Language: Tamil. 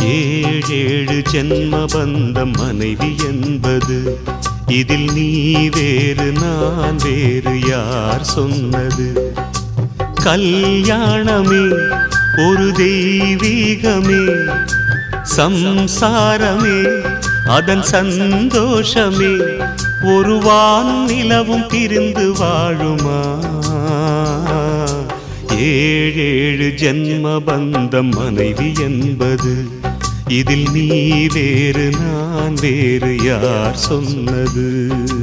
ஏழேழு ஜென்ம பந்தம் மனைவி என்பது, இதில் நீ வேறு நான் வேறு யார் சொன்னது? கல்யாணமே ஒரு தெய்வீகமே, சம்சாரமே அதன் சந்தோஷமே, ஒரு வான் நிலவும் பிரிந்து வாழுமா? ஏழேழு ஜென்ம பந்தம் மனைவி என்பது, இதில் நீ வேறு நான் வேறு யார் சொன்னது?